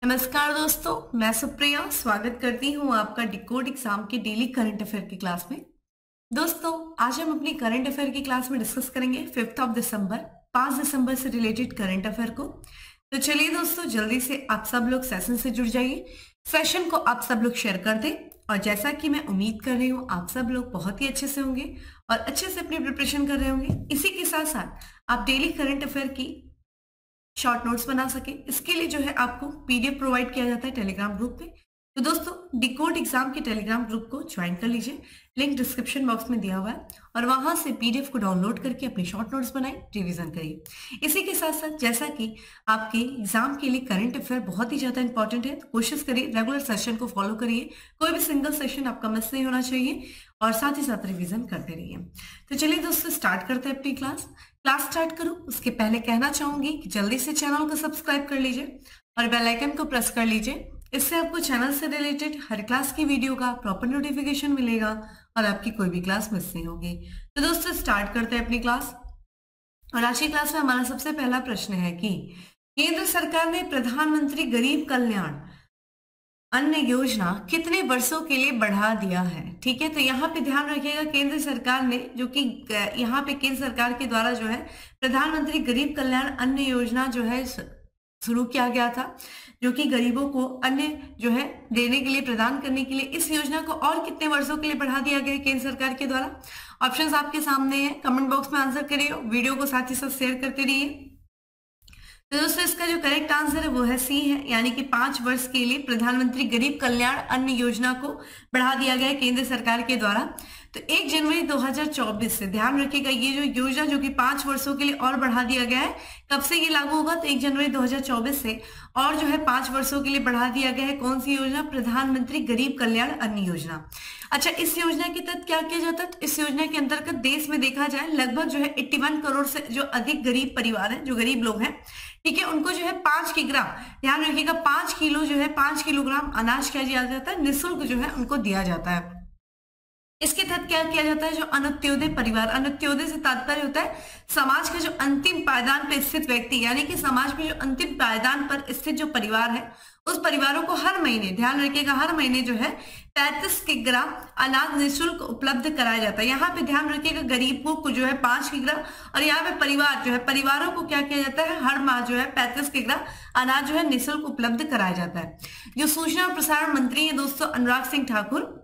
नमस्कार दोस्तों, मैं सुप्रिया स्वागत करती हूँ आपका डिकोड एग्जाम के डेली करंट अफेयर की क्लास में। दोस्तों, आज हम अपनी करंट अफेयर की क्लास में डिस्कस करेंगे 5 दिसंबर 5 दिसंबर से रिलेटेड करंट अफेयर को। तो चलिए दोस्तों, जल्दी से आप सब लोग सेशन से जुड़ जाइए। सेशन को आप सब लोग शेयर कर दें और जैसा कि मैं उम्मीद कर रही हूँ आप सब लोग बहुत ही अच्छे से होंगे और अच्छे से अपनी प्रिपरेशन कर रहे होंगे। इसी के साथ साथ आप डेली करंट अफेयर की शॉर्ट नोट्स बना सके, इसके लिए जो है आपको पीडीएफ प्रोवाइड किया जाता है टेलीग्राम ग्रुप पे। तो दोस्तों, डिकोड एग्जाम के टेलीग्राम ग्रुप को ज्वाइन कर लीजिए, लिंक डिस्क्रिप्शन बॉक्स में दिया हुआ है और वहां से पीडीएफ को डाउनलोड करके अपनी शॉर्ट नोट्स बनाएं, रिवीजन करिए। इसी के साथ साथ जैसा कि आपके एग्जाम के लिए करंट अफेयर बहुत ही ज्यादा इंपॉर्टेंट है, तो कोशिश करिए रेगुलर सेशन को फॉलो करिए, कोई भी सिंगल सेशन आपका मिस नहीं होना चाहिए और साथ ही साथ रिवीजन करते रहिए। तो चलिए दोस्तों, स्टार्ट करते हैं अपनी क्लास स्टार्ट करूं उसके पहले कहना चाहूंगी कि जल्दी से चैनल को सब्सक्राइब कर लीजिए और बेल आइकन को प्रेस कर लीजिए। इससे आपको चैनल से रिलेटेड हर क्लास की वीडियो का प्रॉपर नोटिफिकेशन मिलेगा और आपकी कोई भी क्लास मिस नहीं होगी। तो दोस्तों, स्टार्ट करते हैं अपनी क्लास। और आज की क्लास में हमारा सबसे पहला प्रश्न है कि केंद्र सरकार ने प्रधानमंत्री गरीब कल्याण अन्न योजना कितने वर्षों के लिए बढ़ा दिया है। ठीक है, तो यहाँ पे ध्यान रखिएगा, केंद्र सरकार ने जो कि यहाँ पे केंद्र सरकार के द्वारा जो है प्रधानमंत्री गरीब कल्याण अन्न योजना जो है शुरू किया गया था, जो कि गरीबों को अन्न जो है देने के लिए, प्रदान करने के लिए इस योजना को और कितने वर्षों के लिए बढ़ा दिया गया है केंद्र सरकार के द्वारा। ऑप्शंस आपके सामने है, कमेंट बॉक्स में आंसर करिए, वीडियो को साथ ही साथ शेयर करते रहिए। तो दोस्तों, इसका जो करेक्ट आंसर है वो है सी है, यानी कि 5 वर्ष के लिए प्रधानमंत्री गरीब कल्याण अन्न योजना को बढ़ा दिया गया है केंद्र सरकार के द्वारा। तो 1 जनवरी 2024 से ध्यान रखिएगा, ये जो योजना जो कि 5 वर्षों के लिए और बढ़ा दिया गया है, कब से ये लागू होगा? तो 1 जनवरी 2024 से और जो है 5 वर्षों के लिए बढ़ा दिया गया है। कौन सी योजना? प्रधानमंत्री गरीब कल्याण अन्न योजना। अच्छा, इस योजना के तहत क्या किया जाता है? इस योजना के अंतर्गत देश में देखा जाए लगभग जो है 81 करोड़ से जो अधिक गरीब परिवार है, जो गरीब लोग हैं, ठीक है, उनको जो है 5 किलोग्राम, ध्यान रखिएगा 5 किलो जो है 5 किलोग्राम अनाज क्या दिया जाता है? निःशुल्क जो है उनको दिया जाता है। इसके तहत क्या किया जाता है? जो अनुत्योदय परिवार, अनुत्योदय से तात्पर्य होता है समाज के जो अंतिम पायदान पर स्थित व्यक्ति, यानी कि समाज में जो अंतिम पायदान पर स्थित जो परिवार है, उस परिवारों को हर महीने, ध्यान रखिएगा, हर महीने जो है 35 किलोग्राम अनाज निःशुल्क उपलब्ध कराया जाता है। यहाँ पे ध्यान रखिएगा, गरीबों को जो है 5 किलोग्राम और यहाँ पे परिवार जो है, परिवारों को क्या किया जाता है? हर माह जो है 35 किलोग्राम अनाज जो है निःशुल्क उपलब्ध कराया जाता है। जो सूचना और प्रसारण मंत्री है दोस्तों, अनुराग सिंह ठाकुर,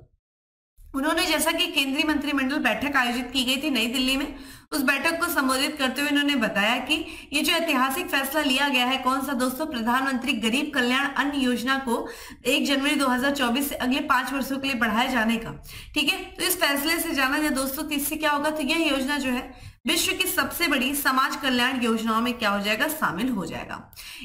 उन्होंने जैसा कि केंद्रीय मंत्रिमंडल बैठक आयोजित की गई थी नई दिल्ली में, उस बैठक को संबोधित करते हुए उन्होंने बताया कि ये जो ऐतिहासिक फैसला लिया गया है, कौन सा दोस्तों? प्रधानमंत्री गरीब कल्याण अन्न योजना को 1 जनवरी 2024 से अगले 5 वर्षों के लिए बढ़ाए जाने का। ठीक है, तो इस फैसले से जाना जाए दोस्तों, तो इससे क्या होगा? तो यह योजना जो है विश्व की सबसे बड़ी समाज कल्याण योजनाओं में क्या हो जाएगा? शामिल हो जाएगा।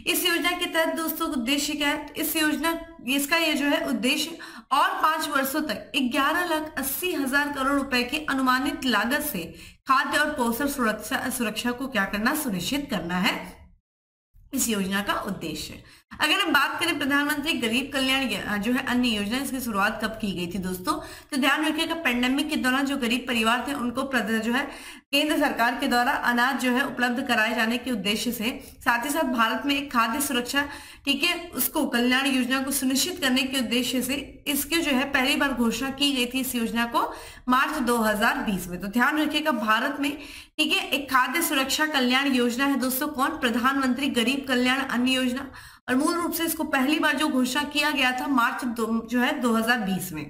इस योजना के तहत दोस्तों उद्देश्य क्या है? इस योजना, इसका ये जो है उद्देश्य और 5 वर्षों तक 11,80,000 करोड़ रुपए की अनुमानित लागत से खाद्य और पोषण सुरक्षा को क्या करना? सुनिश्चित करना है इस योजना का उद्देश्य। अगर हम बात करें प्रधानमंत्री गरीब कल्याण जो है अन्न योजना, इसकी शुरुआत कब की गई थी दोस्तों? तो ध्यान रखिएगा, पेंडेमिक के दौरान जो गरीब परिवार थे उनको जो है केंद्र सरकार के द्वारा अनाज जो है उपलब्ध कराए जाने के उद्देश्य से, साथ ही साथ भारत में एक खाद्य सुरक्षा, ठीक है, उसको कल्याण योजना को सुनिश्चित करने के उद्देश्य से इसकी जो है पहली बार घोषणा की गई थी इस योजना को मार्च 2020 में। तो ध्यान रखिएगा, भारत में, ठीक है, एक खाद्य सुरक्षा कल्याण योजना है दोस्तों। कौन? प्रधानमंत्री गरीब कल्याण अन्न योजना। और मूल रूप से इसको पहली बार जो घोषणा किया गया था मार्च जो है 2020 में।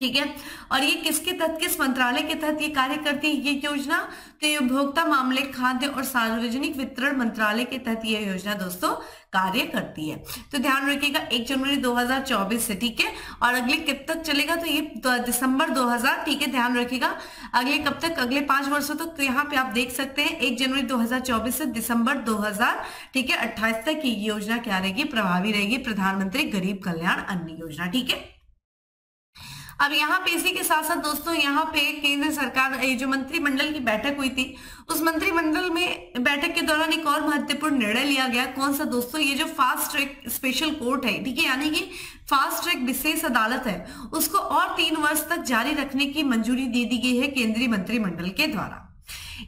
ठीक है, और ये किसके तहत, किस मंत्रालय के तहत ये कार्य करती है ये योजना? तो ये उपभोक्ता मामले, खाद्य और सार्वजनिक वितरण मंत्रालय के तहत ये योजना दोस्तों कार्य करती है। तो ध्यान रखिएगा 1 जनवरी 2024 से, ठीक है, और अगले कब तक चलेगा? तो ये दिसंबर 2000, ठीक है, ध्यान रखिएगा, अगले कब तक? अगले 5 वर्षों तक। तो यहाँ पे आप देख सकते हैं 1 जनवरी 2024 से दिसंबर 2000, ठीक है, 28 तक ये योजना क्या रहेगी? प्रभावी रहेगी, प्रधानमंत्री गरीब कल्याण अन्न योजना। ठीक है, अब यहाँ पे इसी के साथ साथ दोस्तों, यहाँ पे केंद्र सरकार जो मंत्रिमंडल की बैठक हुई थी, उस मंत्रिमंडल में बैठक के दौरान एक और महत्वपूर्ण निर्णय लिया गया। कौन सा दोस्तों? ये जो फास्ट ट्रैक स्पेशल कोर्ट है, ठीक है, यानी कि फास्ट ट्रैक विशेष अदालत है, उसको और 3 वर्ष तक जारी रखने की मंजूरी दे दी गई है केंद्रीय मंत्रिमंडल के द्वारा।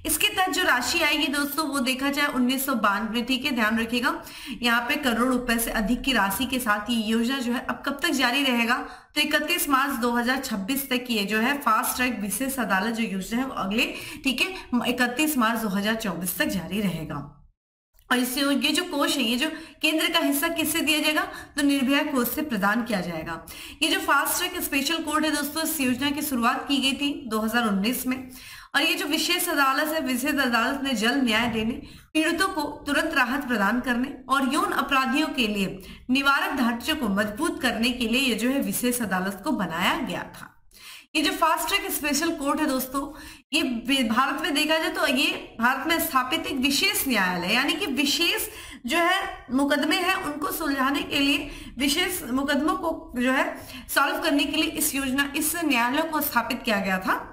इसके तहत जो राशि आएगी दोस्तों वो देखा जाए 1992, ठीक है, ध्यान रखिएगा। यहाँ पे करोड़ रुपए से अधिक की राशि के साथ ये योजना जो है अब कब तक जारी रहेगा, तो 31 मार्च 2026 तक ये जो है फास्ट ट्रैक विशेष अदालत जो योजना है वो अगले, ठीक है, 31 मार्च 2024 तक जारी रहेगा। और इससे ये जो कोष है, ये जो केंद्र का हिस्सा किससे दिया जाएगा, तो निर्भया कोष से प्रदान किया जाएगा। ये जो फास्ट ट्रैक स्पेशल कोर्ट है दोस्तों, इस योजना की शुरुआत की गई थी 2019 में। और ये जो विशेष अदालत है, विशेष अदालत ने जल्द न्याय देने, पीड़ितों को तुरंत राहत प्रदान करने और यौन अपराधियों के लिए निवारक ढांचे को मजबूत करने के लिए ये जो है विशेष अदालत को बनाया गया था। ये जो फास्ट ट्रैक स्पेशल कोर्ट है दोस्तों, ये भारत में देखा जाए तो ये भारत में स्थापित एक विशेष न्यायालय, यानी कि विशेष जो है मुकदमे हैं उनको सुलझाने के लिए, विशेष मुकदमों को जो है सॉल्व करने के लिए इस न्यायालय को स्थापित किया गया था।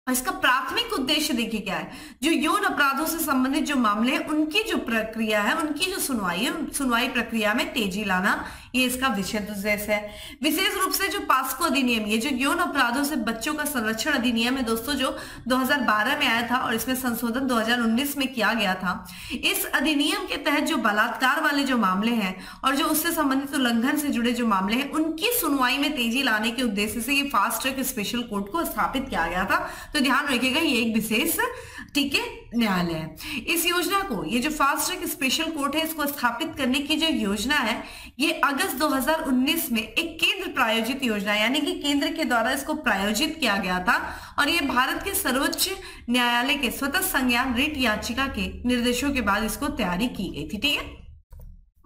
इसका प्राथमिक उद्देश्य देखिए क्या है, जो यौन अपराधों से संबंधित जो मामले हैं उनकी जो प्रक्रिया है, उनकी जो सुनवाई है, सुनवाई प्रक्रिया में तेजी लाना, ये इसका विशेष उद्देश्य है। विशेष रूप से जो पास्को अधिनियम, ये जो यौन अपराधों से बच्चों का संरक्षण अधिनियम है दोस्तों, जो 2012 में आया था और इसमें संशोधन 2019 में किया गया था। इस अधिनियम के तहत जो बलात्कार वाले जो मामले हैं और जो उससे संबंधित उल्लंघन से जुड़े जो मामले हैं उनकी सुनवाई में तेजी लाने के उद्देश्य से ये फास्ट ट्रैक स्पेशल कोर्ट को स्थापित किया गया था। तो ध्यान रखिएगा ये एक विशेष, ठीक है, न्यायालय है। इस योजना को, ये जो फास्ट ट्रैक स्पेशल कोर्ट है, इसको स्थापित करने की जो योजना है, ये अगस्त 2019 में एक केंद्र प्रायोजित योजना, यानी कि केंद्र के द्वारा इसको प्रायोजित किया गया था। और ये भारत के सर्वोच्च न्यायालय के स्वतः संज्ञान रिट याचिका के निर्देशों के बाद इसको तैयारी की गई थी, ठीक है।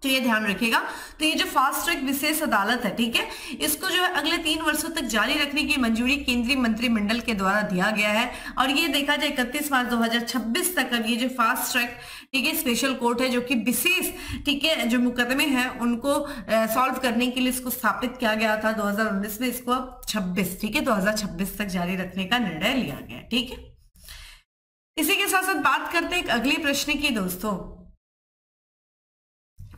तो ये ध्यान रखिएगा। तो ये जो फास्ट ट्रैक विशेष अदालत है, ठीक है, इसको जो है अगले 3 वर्षों तक जारी रखने की मंजूरी केंद्रीय मंत्रिमंडल के द्वारा दिया गया है। और ये देखा जाए 31 मार्च 2026 तक अब ये जो फास्ट ट्रैक, ठीक है, स्पेशल कोर्ट है, जो कि विशेष, ठीक है, जो मुकदमे हैं उनको सॉल्व करने के लिए इसको स्थापित किया गया था 2019 में, इसको अब 26, ठीक है, 2026 तक जारी रखने का निर्णय लिया गया, ठीक है। इसी के साथ साथ बात करते हैं एक अगले प्रश्न की दोस्तों।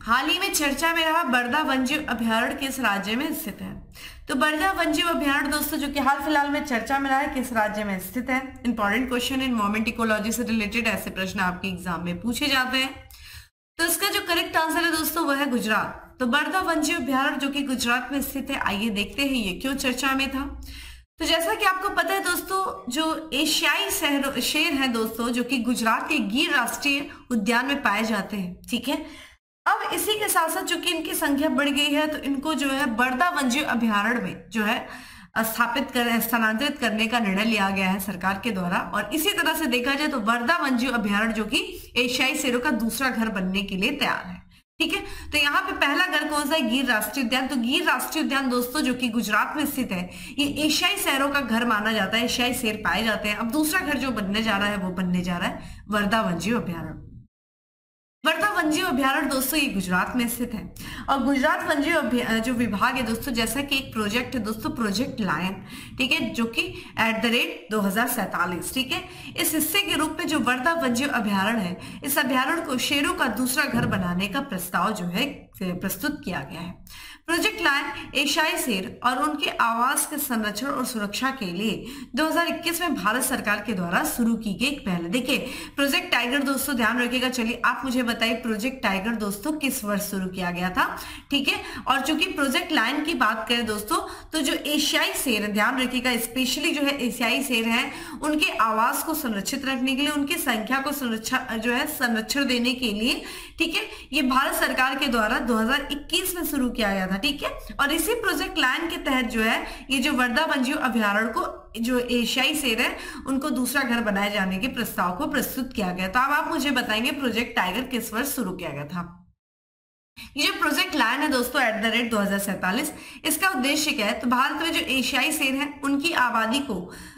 हाल ही में चर्चा में रहा बरदा वन्यजीव अभयारण्य किस राज्य में स्थित है? तो बरदा वन्यजीव अभयारण्य दोस्तों जो कि हाल फिलहाल में चर्चा में रहा है, किस राज्य में स्थित है? इंपॉर्टेंट क्वेश्चन, इन्वायरमेंट इकोलॉजी से रिलेटेड ऐसे प्रश्न आपके एग्जाम में पूछे जाते हैं। तो इसका जो करेक्ट आंसर है दोस्तों वह है गुजरात। तो बरदा वन्यजीव अभयारण्य जो कि गुजरात में स्थित है, आइए देखते हैं ये क्यों चर्चा में था। तो जैसा कि आपको पता है दोस्तों, जो एशियाई शेर है दोस्तों, जो कि गुजरात के गिर राष्ट्रीय उद्यान में पाए जाते हैं, ठीक है। अब इसी के साथ साथ चूंकि इनकी संख्या बढ़ गई है, तो इनको जो है बरदा वन्यजीव अभयारण्य में जो है स्थानांतरित करने का निर्णय लिया गया है सरकार के द्वारा। और इसी तरह से देखा जाए तो बरदा वन्यजीव अभयारण्य जो कि एशियाई शेरों का दूसरा घर बनने के लिए तैयार है, ठीक है। तो यहाँ पे पहला घर कौन सा है? गिर राष्ट्रीय उद्यान। तो गिर राष्ट्रीय उद्यान दोस्तों जो कि गुजरात में स्थित है, ये एशियाई शेरों का घर माना जाता है, एशियाई शेर पाए जाते हैं। अब दूसरा घर जो बनने जा रहा है वो बनने जा रहा है बरदा वन्यजीव अभयारण्य। बरदा वन्यजीव अभयारण्य दोस्तों ये गुजरात में स्थित है। और गुजरात वन्यजीव जो विभाग है दोस्तों, जैसा कि एक प्रोजेक्ट है दोस्तों, प्रोजेक्ट लायन, ठीक है, जो कि @2047, ठीक है, इस हिस्से के रूप में जो बरदा वन्यजीव अभयारण्य है, इस अभयारण्य को शेरों का दूसरा घर बनाने का प्रस्ताव जो है प्रस्तुत किया गया है। प्रोजेक्ट लायन एशियाई शेर और उनके आवास के संरक्षण और सुरक्षा के लिए 2021 में भारत सरकार के द्वारा शुरू की गई एक पहल। देखिए प्रोजेक्ट टाइगर दोस्तों, ध्यान रखिएगा। चलिए आप मुझे बताइए प्रोजेक्ट टाइगर दोस्तों किस वर्ष शुरू किया गया था, ठीक है। और चूंकि प्रोजेक्ट लायन की बात करें दोस्तों, तो जो एशियाई शेर, ध्यान रखिएगा, स्पेशली जो है एशियाई शेर हैं, उनके आवास को संरक्षित रखने के लिए, उनकी संख्या को संरक्षण देने के लिए, ठीक है, ये भारत सरकार के द्वारा 2021 में शुरू किया गया था, ठीक है। और इसी प्रोजेक्ट लायन के तहत जो है ये जो बरदा वन्यजीव अभयारण्य को जो एशियाई शेर है उनको दूसरा घर बनाए जाने के प्रस्ताव को प्रस्तुत किया गया। तो अब आप मुझे बताएंगे प्रोजेक्ट टाइगर किस वर्ष शुरू किया गया था? ये जो प्रोजेक्ट लायन है दोस्तों @2047, इसका उद्देश्य क्या है? तो भारत में जो एशियाई शेर है उनकी आबादी को,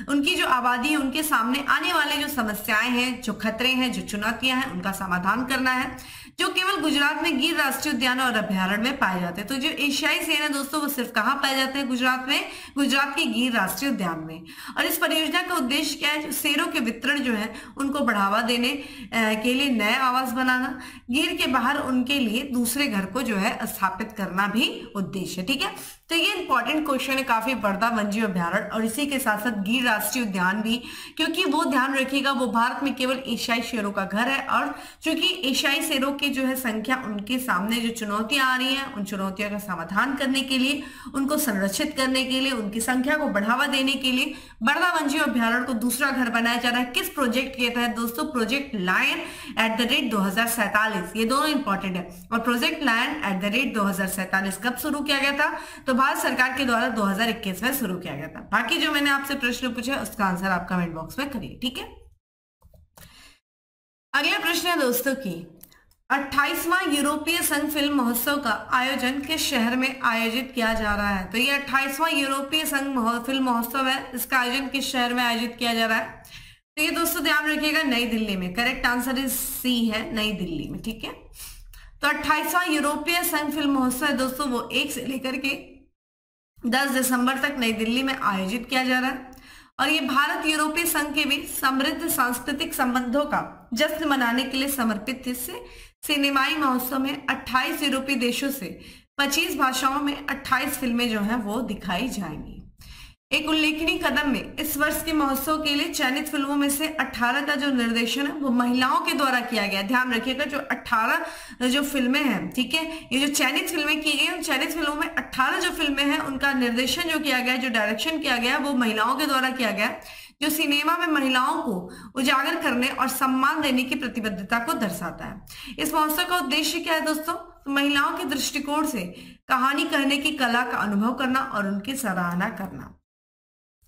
उनकी जो आबादी है, उनके सामने आने वाले जो समस्याएं हैं, जो खतरे हैं, जो चुनौतियां हैं, उनका समाधान करना है। जो केवल गुजरात में गिर राष्ट्रीय उद्यान और अभ्यारण्य में पाए जाते हैं। तो जो एशियाई शेर है दोस्तों वो सिर्फ कहाँ पाए जाते हैं? गुजरात में, गुजरात के गिर राष्ट्रीय उद्यान में। और इस परियोजना का उद्देश्य क्या है? शेरों के वितरण जो है उनको बढ़ावा देने के लिए नए आवास बनाना, गिर के बाहर उनके लिए दूसरे घर को जो है स्थापित करना भी उद्देश्य है। ठीक है, तो ये इंपॉर्टेंट क्वेश्चन है काफी, वर्धा वन्यजीव अभ्यारण्य और इसी के साथ साथ गिर राष्ट्रीय उद्यान भी, क्योंकि वो ध्यान रखिएगा वो भारत में केवल एशियाई शेरों का घर है। और चूंकि एशियाई शेरों की जो है संख्या, उनके सामने जो चुनौतियां आ रही हैं उन चुनौतियों का समाधान करने के लिए, उनको संरक्षित करने के लिए, उनकी संख्या को बढ़ावा देने के लिए वर्धा वन्यजीव अभ्यारण्य को दूसरा घर बनाया जा रहा है। किस प्रोजेक्ट के तहत दोस्तों? प्रोजेक्ट लायन @ 2047, ये दोनों इंपॉर्टेंट है। और प्रोजेक्ट लायन @ 2047 कब शुरू किया गया था? तो भारत सरकार के द्वारा 2021 में शुरू किया गया था। बाकी जो मैंने आपसे प्रश्न पूछा उसका आंसर आप कमेंट बॉक्स में करिए। ठीक है, अगला प्रश्न है दोस्तों की 28वां यूरोपीय संघ फिल्म महोत्सव का आयोजन किस शहर में आयोजित किया जा रहा है? तो ये 28वां यूरोपीय संघ फिल्म महोत्सव है, इसका आयोजन किस शहर में आयोजित किया जा रहा है? तो ये दोस्तों ध्यान रखिएगा नई दिल्ली में। करेक्ट आंसर इज सी है, नई दिल्ली में। ठीक है, तो 28वां यूरोपीय संघ फिल्म महोत्सव है दोस्तों वो 1 से लेकर के 10 दिसंबर तक नई दिल्ली में आयोजित किया जा रहा है। और ये भारत यूरोपीय संघ के बीच समृद्ध सांस्कृतिक संबंधों का जश्न मनाने के लिए समर्पित इससे सिनेमाई महोत्सव में 28 यूरोपीय देशों से 25 भाषाओं में 28 फिल्में जो हैं वो दिखाई जाएंगी। एक उल्लेखनीय कदम में इस वर्ष के महोत्सव के लिए चयनित फिल्मों में से 18 का जो निर्देशन है वो महिलाओं के द्वारा किया गया। ध्यान रखिएगा जो 18 जो फिल्में हैं, ठीक है, ये जो चयनित फिल्में की गई, उन चयनित फिल्मों में 18 जो फिल्में हैं उनका निर्देशन जो किया गया, जो डायरेक्शन किया गया वो महिलाओं के द्वारा किया गया, जो सिनेमा में महिलाओं को उजागर करने और सम्मान देने की प्रतिबद्धता को दर्शाता है। इस महोत्सव का उद्देश्य क्या है दोस्तों? महिलाओं के दृष्टिकोण से कहानी कहने की कला का अनुभव करना और उनकी सराहना करना।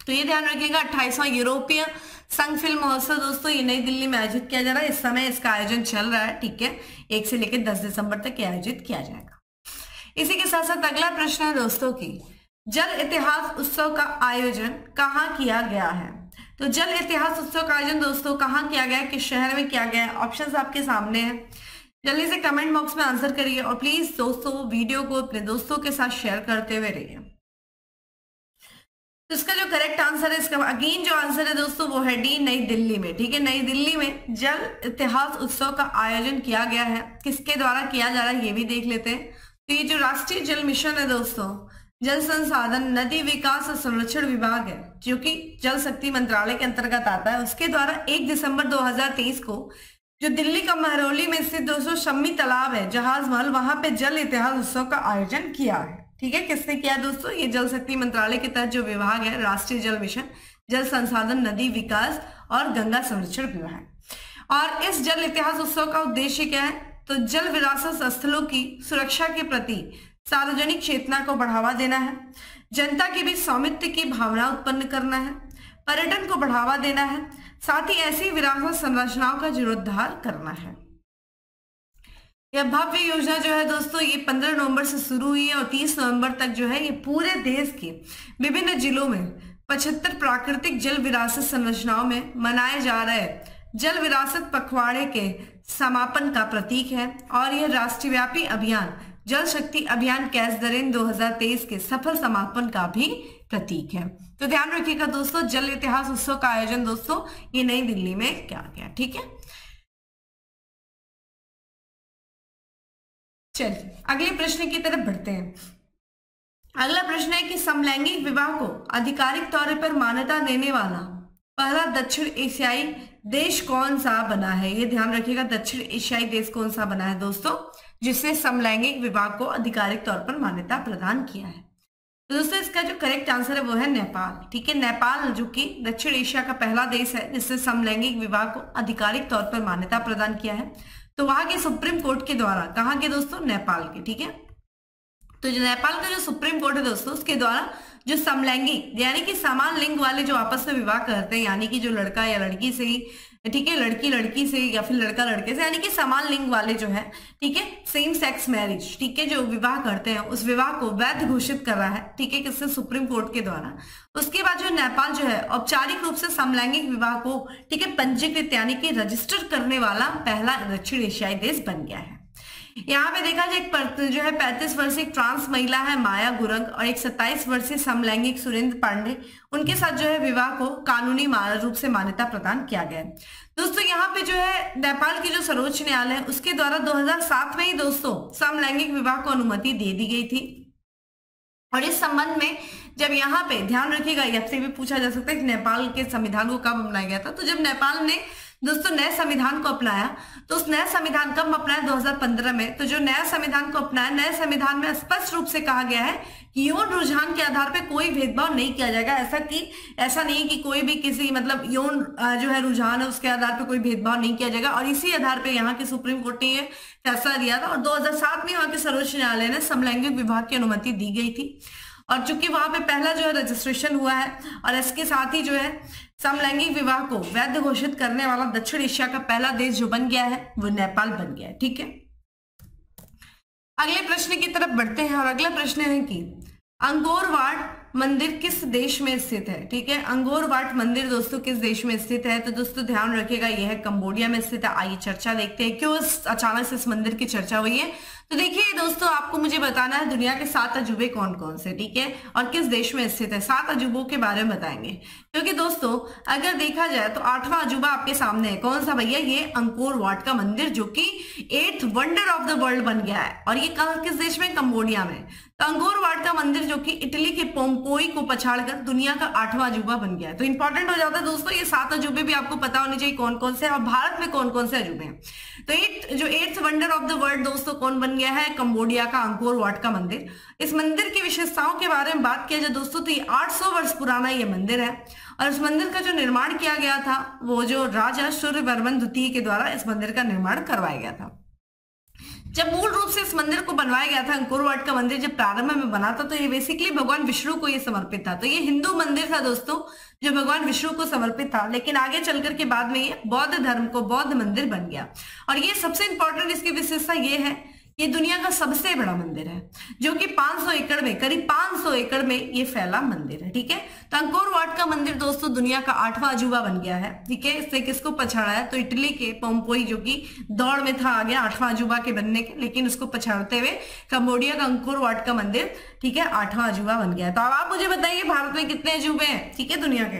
तो ये ध्यान रखिएगा 28वां यूरोपीय संघ फिल्म महोत्सव दोस्तों ये नई दिल्ली में आयोजित किया जा रहा है। इस समय इसका आयोजन चल रहा है। ठीक है, 1 से लेकर 10 दिसंबर तक आयोजित किया जाएगा। इसी के साथ साथ अगला प्रश्न है दोस्तों की जल इतिहास उत्सव का आयोजन कहाँ किया गया है? तो जल इतिहास उत्सव का आयोजन दोस्तों कहाँ किया गया है, किस शहर में किया गया है? ऑप्शंस आपके सामने हैं, जल्दी से कमेंट बॉक्स में आंसर करिए और प्लीज दोस्तों वीडियो को अपने दोस्तों के साथ शेयर करते हुए रहिए। तो इसका जो करेक्ट आंसर है, इसका अगेन जो आंसर है दोस्तों वो है डी, नई दिल्ली में। ठीक है, नई दिल्ली में जल इतिहास उत्सव का आयोजन किया गया है। किसके द्वारा किया जा रहा है ये भी देख लेते हैं। तो ये जो राष्ट्रीय जल मिशन है दोस्तों, जल संसाधन नदी विकास और संरक्षण विभाग है जो कि जल शक्ति मंत्रालय के अंतर्गत आता है, उसके द्वारा 1 दिसंबर 2023 को जो दिल्ली का महरौली में स्थित दोस्तों शम्मी तालाब है, जहाज महल, वहां पे जल इतिहास उत्सव का आयोजन किया है। ठीक है, किसने किया दोस्तों? ये जल शक्ति मंत्रालय के तहत जो विभाग है, राष्ट्रीय जल मिशन, जल संसाधन नदी विकास और गंगा संरक्षण विभाग। और इस जल इतिहास उत्सव का उद्देश्य क्या है? तो जल विरासत स्थलों की सुरक्षा के प्रति सार्वजनिक चेतना को बढ़ावा देना है, जनता के बीच स्वामित्व की भावना उत्पन्न करना है, पर्यटन को बढ़ावा देना है, साथ ही ऐसी विरासत संरचनाओं का जीर्णोद्धार करना है। यह भव्य योजना जो है दोस्तों ये 15 नवंबर से शुरू हुई है और 30 नवंबर तक जो है ये पूरे देश के विभिन्न जिलों में 75 प्राकृतिक जल विरासत संरचनाओं में मनाए जा रहे जल विरासत पखवाड़े के समापन का प्रतीक है। और यह राष्ट्रव्यापी अभियान जल शक्ति अभियान कैच द रेन 2023 के सफल समापन का भी प्रतीक है। तो ध्यान रखिएगा दोस्तों, जल इतिहास उत्सव का आयोजन दोस्तों ये नई दिल्ली में किया गया। ठीक है, चलिए अगले प्रश्न की तरफ बढ़ते हैं। अगला प्रश्न है कि समलैंगिक विवाह को आधिकारिक तौर पर मान्यता देने वाला पहला दक्षिण एशियाई देश कौन सा बना है? ये ध्यान रखिएगा, दक्षिण एशियाई देश कौन सा बना है दोस्तों जिसने समलैंगिक विवाह को आधिकारिक तौर पर मान्यता प्रदान किया है? तो दोस्तों इसका जो करेक्ट आंसर है वो है नेपाल। ठीक है, नेपाल जो कि दक्षिण एशिया का पहला देश है जिसने समलैंगिक विवाह को आधिकारिक तौर पर मान्यता प्रदान किया है। तो वहां के सुप्रीम कोर्ट के द्वारा, कहाँ के दोस्तों? नेपाल के। ठीक है, तो जो नेपाल का जो सुप्रीम कोर्ट है दोस्तों उसके द्वारा जो समलैंगिक यानी कि समान लिंग वाले जो आपस में विवाह करते हैं, यानी कि जो लड़का या लड़की से ही, ठीक है, लड़की लड़की से या फिर लड़का लड़के से, यानी कि समान लिंग वाले जो है, ठीक है, सेम सेक्स मैरिज, ठीक है, जो विवाह करते हैं उस विवाह को वैध घोषित कर रहा है। ठीक है, किससे? सुप्रीम कोर्ट के द्वारा। उसके बाद जो नेपाल जो है औपचारिक रूप से समलैंगिक विवाह को, ठीक है, पंजीकृत यानी कि रजिस्टर करने वाला पहला दक्षिण एशियाई देश बन गया है। यहाँ पे देखा जाए जो है 35 वर्षीय ट्रांस महिला है माया गुरंग और एक 27 वर्षीय समलैंगिक सुरेंद्र पांडे, उनके साथ जो है विवाह को कानूनी रूप से मान्यता प्रदान किया गया है। दोस्तों यहाँ पे जो है नेपाल की जो सर्वोच्च न्यायालय है उसके द्वारा 2007 में ही दोस्तों समलैंगिक विवाह को अनुमति दे दी गई थी। और इस संबंध में जब यहाँ पे ध्यान रखिएगा, आपसे भी पूछा जा सकता है कि नेपाल के संविधान को कब अपनाया गया था, तो जब नेपाल ने दोस्तों नए संविधान को अपनाया तो उस नए संविधान कब अपनाया 2015 में। तो जो नया संविधान को अपनाया, नए संविधान में स्पष्ट रूप से कहा गया है कि यौन रुझान के आधार पर कोई भेदभाव नहीं किया जाएगा। ऐसा नहीं कि कोई भी किसी मतलब यौन जो है रुझान है उसके आधार पर कोई भेदभाव नहीं किया जाएगा। और इसी आधार पर यहाँ की सुप्रीम कोर्ट ने यह फैसला दिया था और 2007 में वहां के सर्वोच्च न्यायालय ने समलैंगिक विवाह की अनुमति दी गई थी। और चूंकि वहां पे पहला जो है रजिस्ट्रेशन हुआ है और इसके साथ ही जो है समलैंगिक विवाह को वैध घोषित करने वाला दक्षिण एशिया का पहला देश जो बन गया है वो नेपाल बन गया है। ठीक है, अगले प्रश्न की तरफ बढ़ते हैं और अगला प्रश्न है कि अंगोर वाट मंदिर किस देश में स्थित है। ठीक है, अंगोर वाट मंदिर दोस्तों किस देश में स्थित है, तो दोस्तों ध्यान रखिएगा यह है कंबोडिया में स्थित है। आइए चर्चा देखते हैं क्यों अचानक से इस मंदिर की चर्चा हुई है। तो देखिए दोस्तों, आपको मुझे बताना है दुनिया के 7 अजूबे कौन कौन से, ठीक है, और किस देश में स्थित है। 7 अजूबों के बारे में बताएंगे, क्योंकि दोस्तों अगर देखा जाए तो 8वां अजूबा आपके सामने है। कौन सा भैया, ये अंकोर वाट का मंदिर जो कि 8th wonder of the world बन गया है। और ये किस देश में, कंबोडिया में। तो अंकोर वाट का मंदिर जो कि इटली के पोम्पोई को पछाड़कर दुनिया का 8वां अजूबा बन गया है। तो इंपॉर्टेंट हो जाता है दोस्तों, ये 7 अजूबे भी आपको पता होने चाहिए कौन कौन से, और भारत में कौन कौन से अजूबे हैं। तो 8th wonder of the world दोस्तों कौन बन गया है, कंबोडिया का अंकोर वाट का मंदिर। इस मंदिर की विशेषताओं के बारे में बात किया जाए दोस्तों तो ये 800 वर्ष पुराना ये मंदिर है। और इस मंदिर का जो निर्माण किया गया था वो जो राजा सूर्यवर्मन द्वितीय के द्वारा इस मंदिर का निर्माण करवाया गया था। जब मूल रूप से इस मंदिर को बनवाया गया था, अंकोर वाट का मंदिर जब प्रारंभ में बना था, तो ये बेसिकली भगवान विष्णु को ये समर्पित था। तो ये हिंदू मंदिर था दोस्तों जो भगवान विष्णु को समर्पित था, लेकिन आगे चलकर के बाद में ये बौद्ध धर्म को बौद्ध मंदिर बन गया। और ये सबसे इंपॉर्टेंट इसकी विशेषता ये है, ये दुनिया का सबसे बड़ा मंदिर है जो कि 500 एकड़ में, करीब 500 एकड़ में ये फैला मंदिर है। ठीक है, तो अंकोर वाट का मंदिर दोस्तों दुनिया का 8वां अजूबा बन गया है। ठीक है, इससे किसको पछाड़ा है, तो इटली के पोम्पोई जो कि दौड़ में था आ गया 8वां अजूबा के बनने के, लेकिन उसको पछाड़ते हुए कंबोडिया का अंकोर वाट का मंदिर, ठीक है, 8वां अजूबा बन गया। तो अब आप मुझे बताइए भारत में कितने अजूबे हैं, ठीक है, दुनिया के।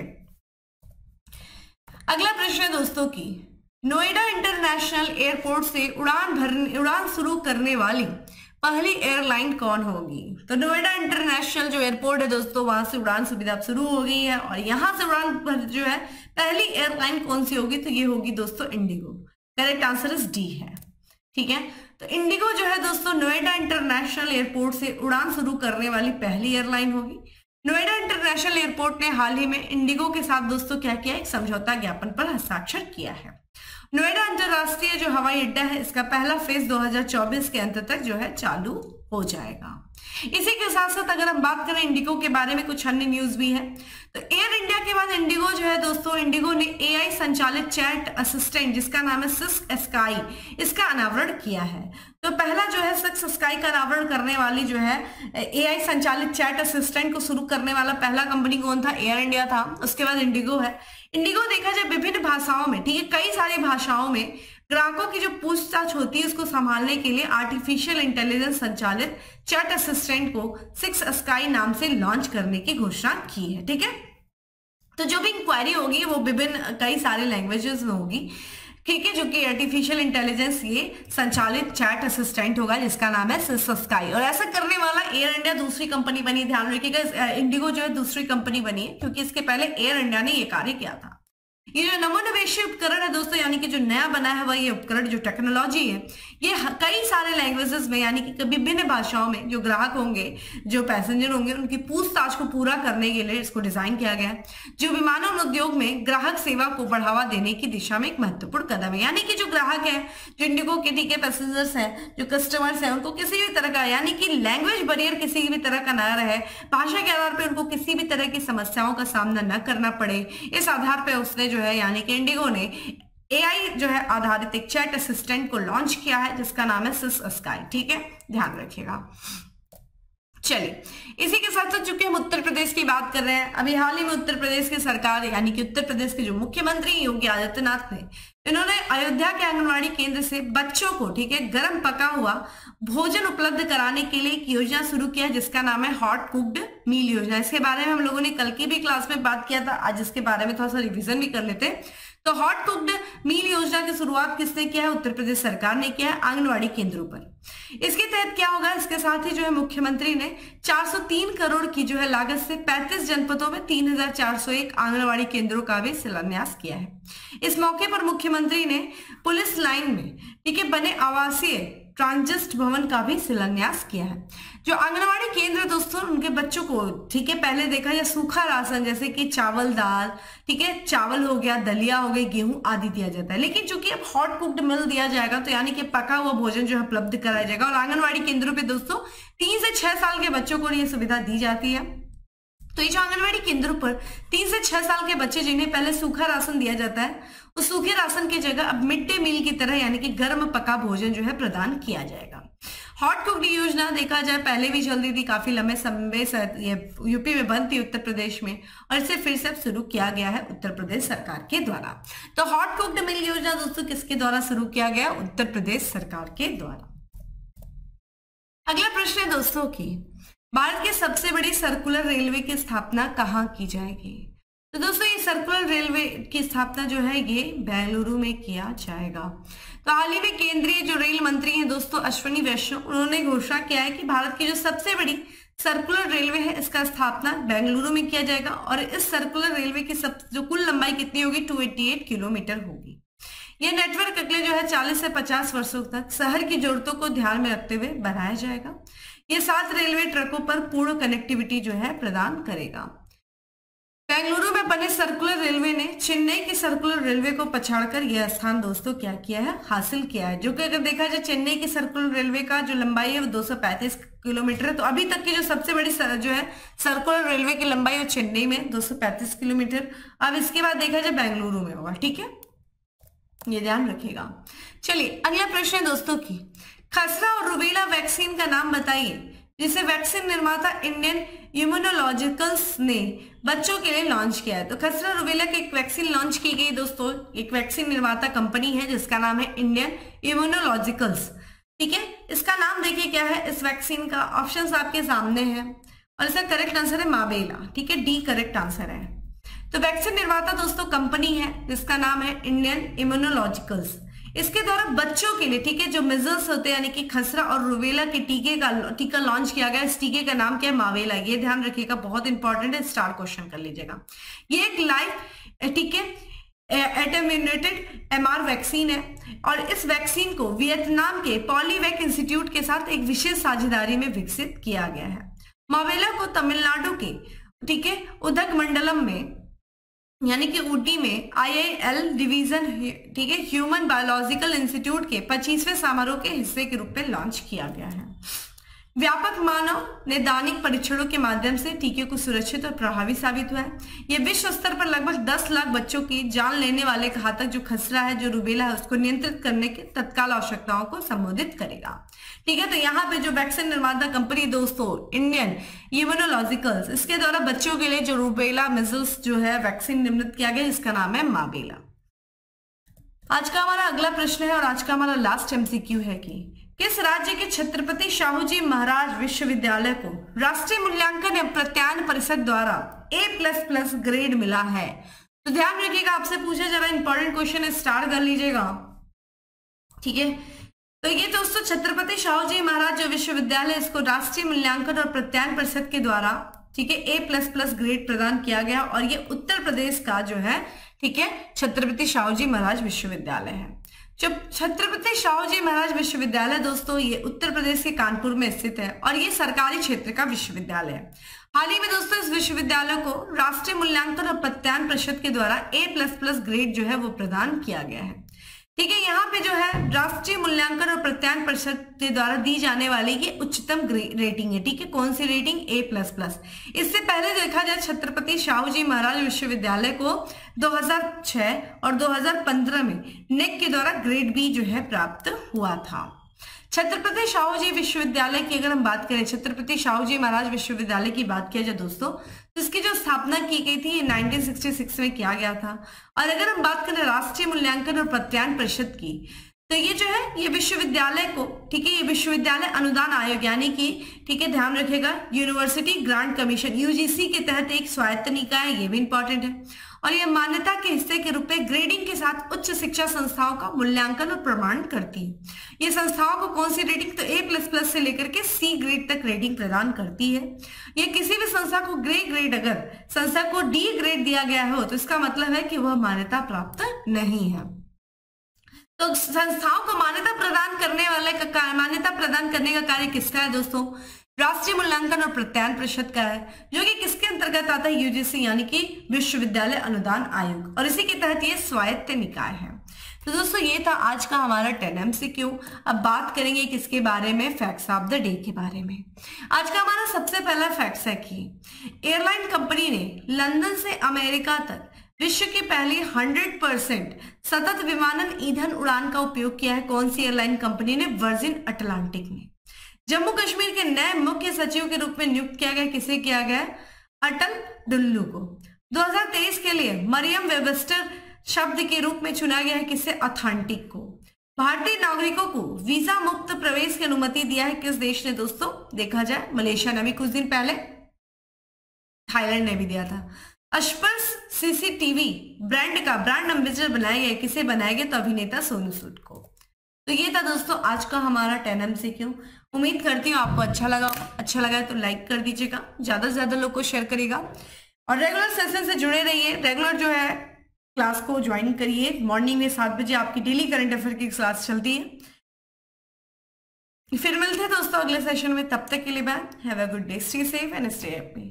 अगला प्रश्न है दोस्तों की नोएडा इंटरनेशनल एयरपोर्ट से उड़ान शुरू करने वाली पहली एयरलाइन कौन होगी। तो नोएडा इंटरनेशनल जो एयरपोर्ट है दोस्तों वहां से उड़ान सुविधा शुरू हो गई है और यहां से उड़ान जो है पहली एयरलाइन कौन सी होगी, तो ये होगी दोस्तों Indigo. Correct answer is D है। ठीक है, तो इंडिगो जो है दोस्तों नोएडा इंटरनेशनल एयरपोर्ट से उड़ान शुरू करने वाली पहली एयरलाइन होगी। नोएडा इंटरनेशनल एयरपोर्ट ने हाल ही में इंडिगो के साथ दोस्तों क्या किया, एक समझौता ज्ञापन पर हस्ताक्षर किया है। नोएडा अंतरराष्ट्रीय जो हवाई अड्डा है इसका पहला फेज 2024 के अंत तक जो है चालू हो जाएगा। इसी के साथ साथ अगर हम बात करें इंडिगो के बारे में, कुछ अन्य न्यूज भी है। तो एयर इंडिया के बाद इंडिगो जो है दोस्तों, इंडिगो ने एआई संचालित चैट असिस्टेंट जिसका नाम है सिस्क स्काई, इसका अनावरण किया है। तो पहला जो है सिस्क स्काई का अनावरण करने वाली जो है एआई संचालित चैट असिस्टेंट को शुरू करने वाला पहला कंपनी कौन था, एयर इंडिया था। उसके बाद इंडिगो है। इंडिगो देखा जाए विभिन्न भाषाओं में, ठीक है, कई सारी भाषाओं में ग्राहकों की जो पूछताछ होती है उसको संभालने के लिए आर्टिफिशियल इंटेलिजेंस संचालित चैट असिस्टेंट को सिस्क स्काई नाम से लॉन्च करने की घोषणा की है। ठीक है, तो जो भी इंक्वायरी होगी वो विभिन्न कई सारे लैंग्वेजेस में होगी। ठीक है, जो कि आर्टिफिशियल इंटेलिजेंस ये संचालित चैट असिस्टेंट होगा जिसका नाम है सिस्क स्काई। और ऐसा करने वाला एयर इंडिया दूसरी कंपनी बनी, ध्यान रखिएगा इंडिगो जो है दूसरी कंपनी बनी है क्योंकि इसके पहले एयर इंडिया ने ये कार्य किया था। ये जो नमोनिवेशी उपकरण है दोस्तों, यानी कि जो नया बना है वह ये उपकरण जो टेक्नोलॉजी है ये कई सारे लैंग्वेजेस में यानी कि विभिन्न भाषाओं में जो ग्राहक होंगे, जो पैसेंजर होंगे, उनकी पूछताछ को पूरा करने के लिए इसको डिजाइन किया गया है, जो विमानन उद्योग में ग्राहक सेवा को बढ़ावा देने की दिशा में एक महत्वपूर्ण कदम है। यानी कि जो ग्राहक है, जो इंडिगो के ठीक है पैसेंजर्स हैं, जो कस्टमर्स हैं, उनको किसी भी तरह का यानी कि लैंग्वेज बैरियर किसी भी तरह का ना रहे, भाषा के आधार पर उनको किसी भी तरह की समस्याओं का सामना न करना पड़े, इस आधार पर उसने जो है यानी कि इंडिगो ने एआई जो है आधारित एक चैट असिस्टेंट को लॉन्च किया है जिसका नाम है सिस्क स्काई। ठीक है, ध्यान रखिएगा। चलिए, इसी के साथ साथ चूंकि हम उत्तर प्रदेश की बात कर रहे हैं, अभी हाल ही में उत्तर प्रदेश की सरकार यानी कि उत्तर प्रदेश के जो मुख्यमंत्री योगी आदित्यनाथ ने, इन्होंने अयोध्या के आंगनवाड़ी केंद्र से बच्चों को, ठीक है, गर्म पका हुआ भोजन उपलब्ध कराने के लिए एक योजना शुरू किया जिसका नाम है हॉट कुक्ड मील योजना। इसके बारे में हम लोगों ने कल की भी क्लास में बात किया था, आज इसके बारे में थोड़ा सा रिविजन भी कर लेते हैं। तो हॉट कुक्ड मील योजना की शुरुआत किसने किया है? उत्तर प्रदेश सरकार ने किया है, आंगनवाड़ी केंद्रों पर। इसके तहत क्या होगा, इसके साथ ही जो है मुख्यमंत्री ने 403 करोड़ की जो है लागत से 35 जनपदों में 3401 आंगनवाड़ी केंद्रों का भी शिलान्यास किया है। इस मौके पर मुख्यमंत्री ने पुलिस लाइन में, ठीक है, बने आवासीय ट्रांजिस्ट भवन का भी शिलान्यास किया है। जो आंगनवाड़ी केंद्र दोस्तों, उनके बच्चों को, ठीक है, पहले देखा जाए सूखा राशन जैसे कि चावल दाल, ठीक है, चावल हो गया, दलिया हो गई, गेहूं आदि दिया जाता है, लेकिन चूंकि अब हॉट कुक्ड मील दिया जाएगा तो यानी कि पका हुआ भोजन जो है उपलब्ध कराया जाएगा। और आंगनवाड़ी केंद्रों पे दोस्तों 3 से 6 साल के बच्चों को ये सुविधा दी जाती है। तो ये जो आंगनवाड़ी केंद्रों पर 3 से 6 साल के बच्चे जिन्हें पहले सूखा राशन दिया जाता है, उस सूखे राशन की जगह अब मिड डे मील की तरह यानी कि गर्म पका भोजन जो है प्रदान किया जाएगा। हॉट कुक्ड योजना देखा जाए पहले भी चल रही थी, काफी लंबे समय से ये यूपी में बंद थी, उत्तर प्रदेश में, और इसे फिर से शुरू किया गया है उत्तर प्रदेश सरकार के द्वारा। तो हॉट कुक्ड मील योजना दोस्तों किसके द्वारा शुरू किया गया? उत्तर प्रदेश सरकार के द्वारा। अगला प्रश्न है दोस्तों की भारत की सबसे बड़ी सर्कुलर रेलवे की स्थापना कहाँ की जाएगी? तो दोस्तों ये सर्कुलर रेलवे की स्थापना जो है ये बेंगलुरु में किया जाएगा। तो हाल ही में केंद्रीय जो रेल मंत्री हैं दोस्तों अश्विनी वैष्णव, उन्होंने घोषणा किया है कि भारत की जो सबसे बड़ी सर्कुलर रेलवे है इसका स्थापना बेंगलुरु में किया जाएगा। और इस सर्कुलर रेलवे की जो कुल लंबाई कितनी होगी? 288 किलोमीटर होगी। यह नेटवर्क अगले जो है 40 से 50 वर्षों तक शहर की जरूरतों को ध्यान में रखते हुए बढ़ाया जाएगा। ये 7 रेलवे ट्रैकों पर पूर्ण कनेक्टिविटी जो है प्रदान करेगा। बेंगलुरु में बने सर्कुलर रेलवे ने चेन्नई की सर्कुलर रेलवे को पछाड़कर यह स्थान दोस्तों क्या किया है? हासिल किया है। जो कि अगर देखा जाए चेन्नई की सर्कुलर रेलवे का जो लंबाई है वो 235 किलोमीटर है। तो अभी तक की जो सबसे बड़ी जो है सर्कुलर रेलवे की लंबाई वो चेन्नई में 235 किलोमीटर। अब इसके बाद देखा जाए बेंगलुरु में होगा, ठीक है, ये ध्यान रखिएगा। चलिए अगला प्रश्न है दोस्तों की खसरा और रुबेला वैक्सीन का नाम बताइए जिसे वैक्सीन निर्माता इंडियन इम्यूनोलॉजिकल्स ने बच्चों के लिए लॉन्च किया है। तो खसरा रुबेला की एक वैक्सीन लॉन्च की गई दोस्तों, एक वैक्सीन निर्माता कंपनी है जिसका नाम है इंडियन इम्यूनोलॉजिकल्स, ठीक है। इसका नाम देखिए क्या है इस वैक्सीन का, ऑप्शंस आपके सामने है और इसका करेक्ट आंसर है मावेला, ठीक है, डी करेक्ट आंसर है। तो वैक्सीन निर्माता दोस्तों कंपनी है जिसका नाम है इंडियन इम्यूनोलॉजिकल्स। इसके द्वारा बच्चों के लिए, ठीक है, जो मिजल्स होते हैं यानी कि खसरा और रुबेला के टीका लॉन्च किया गया। इस टीके का नाम क्या है? मावेला। ये ध्यान रखिएगा, बहुत इंपॉर्टेंट है, स्टार क्वेश्चन कर लीजिएगा। ये एक लाइव, ठीक है, एटेन्यूएटेड एमआर वैक्सीन है और इस वैक्सीन को वियतनाम के पॉलीवैक इंस्टीट्यूट के साथ एक विशेष साझेदारी में विकसित किया गया है। मावेला को तमिलनाडु के, ठीक है, उदगमंडलम में यानी कि ऊटी में IIL डिवीजन, ठीक है, ह्यूमन बायोलॉजिकल इंस्टीट्यूट के 25वें समारोह के हिस्से के रूप में लॉन्च किया गया है। व्यापक मानव नैदानिक परीक्षणों के माध्यम से टीके को सुरक्षित और प्रभावी साबित हुआ है। यह विश्व स्तर पर लगभग 10 लाख बच्चों की जान लेने वाले घातक जो खसरा है, जो रुबेला है, उसको नियंत्रित करने के तत्काल आवश्यकताओं को संबोधित करेगा, ठीक है। तो यहाँ पे जो वैक्सीन निर्माता कंपनी दोस्तों इंडियन इम्यूनोलॉजिकल्स, इसके द्वारा बच्चों के लिए जो रुबेला मिजल्स जो है वैक्सीन निर्मित किया गया जिसका नाम है मावेला। आज का हमारा अगला प्रश्न है और आज का हमारा लास्ट MCQ है कि किस राज्य के छत्रपति शाहूजी महाराज विश्वविद्यालय को राष्ट्रीय मूल्यांकन एवं प्रत्यायन परिषद द्वारा A++ ग्रेड मिला है? तो ध्यान रखिएगा, आपसे पूछा जा रहा है, इंपॉर्टेंट क्वेश्चन है, स्टार कर लीजिएगा, ठीक है। तो ये दोस्तों छत्रपति शाहूजी महाराज जो विश्वविद्यालय, इसको राष्ट्रीय मूल्यांकन और प्रत्यायन परिषद के द्वारा, ठीक है, A++ ग्रेड प्रदान किया गया और ये उत्तर प्रदेश का जो है, ठीक है, छत्रपति शाहूजी महाराज विश्वविद्यालय है। जो छत्रपति शाहूजी महाराज विश्वविद्यालय दोस्तों ये उत्तर प्रदेश के कानपुर में स्थित है और ये सरकारी क्षेत्र का विश्वविद्यालय है। हाल ही में दोस्तों इस विश्वविद्यालय को राष्ट्रीय मूल्यांकन और प्रत्यायन परिषद के द्वारा A++ ग्रेड जो है वो प्रदान किया गया है, ठीक है। यहाँ पे जो है राष्ट्रीय मूल्यांकन और प्रत्यायन परिषद के द्वारा दी जाने वाली ये उच्चतम रेटिंग है, ठीक है। कौन सी रेटिंग? A++। इससे पहले देखा जाए छत्रपति शाहूजी महाराज विश्वविद्यालय को 2006 और 2015 में नेक के द्वारा ग्रेड B जो है प्राप्त हुआ था। छत्रपति शाहू जी विश्वविद्यालय की अगर हम बात करें, छत्रपति शाहू जी महाराज विश्वविद्यालय की बात किया जाए दोस्तों, तो इसकी जो स्थापना की गई थी ये 1966 में किया गया था। और अगर हम बात करें राष्ट्रीय मूल्यांकन और प्रत्यायन परिषद की, तो ये जो है ये विश्वविद्यालय को, ठीक है, ये विश्वविद्यालय अनुदान आयोग यानी कि, ठीक है, ध्यान रखिएगा, यूनिवर्सिटी ग्रांट कमीशन यूजीसी के तहत एक स्वायत्त निकाय है, ये भी इंपॉर्टेंट है। और ये मान्यता के हिस्से के रूप में ग्रेडिंग के साथ उच्च शिक्षा संस्थाओं का मूल्यांकन और प्रमाण करती है। ये संस्थाओं को कौन सी रेटिंग, तो A++ से लेकर के C ग्रेड तक रेटिंग प्रदान करती है। ये किसी भी संस्था को ग्रेड अगर संस्था को D ग्रेड दिया गया हो तो इसका मतलब है कि वह मान्यता प्राप्त नहीं है। तो संस्थाओं को मान्यता प्रदान करने का कार्य किसका है दोस्तों, राष्ट्रीय मूल्यांकन और प्रत्यायन परिषद का है, जो कि किसके अंतर्गत आता है, यूजीसी यानी कि विश्वविद्यालय अनुदान आयोग, और इसी के तहत ये स्वायत्त निकाय है। तो दोस्तों ये था आज का हमारा 10 MCQ। अब बात करेंगे किसके बारे में, फैक्ट्स ऑफ द डे के बारे में। आज का हमारा सबसे पहला फैक्ट्स है कि एयरलाइन कंपनी ने लंदन से अमेरिका तक विश्व की पहली 100% सतत विमानन ईंधन उड़ान का उपयोग किया है। कौन सी एयरलाइन कंपनी ने, वर्जिन अटलांटिक ने। जम्मू कश्मीर के नए मुख्य सचिव के रूप में नियुक्त किया गया, किसे किया गया, अटल डुल्लू को। 2023 के लिए मरियम वेबस्टर शब्द के रूप में चुना गया है, किसे, अथेंटिक को। भारतीय नागरिकों को वीजा मुक्त प्रवेश की अनुमति दिया है किस देश ने दोस्तों, देखा जाए मलेशिया ने भी कुछ दिन पहले, थाईलैंड ने भी दिया था। स्पर्श CCTV ब्रांड का ब्रांड एम्बेसडर बनाया गया, किसे बनाया गया, तो अभिनेता सोनू सूद को। तो ये था दोस्तों आज का हमारा 10 MCQ। उम्मीद करती हूँ आपको अच्छा लगा है तो लाइक कर दीजिएगा, ज्यादा से ज्यादा लोग को शेयर करिएगा, और रेगुलर सेशन से जुड़े रहिए। रेगुलर जो है क्लास को ज्वाइन करिए। मॉर्निंग में 7 बजे आपकी डेली करंट अफेयर की क्लास चलती है। फिर मिलते हैं दोस्तों अगले सेशन में, तब तक के लिए bye, have a good day, stay safe and stay happy.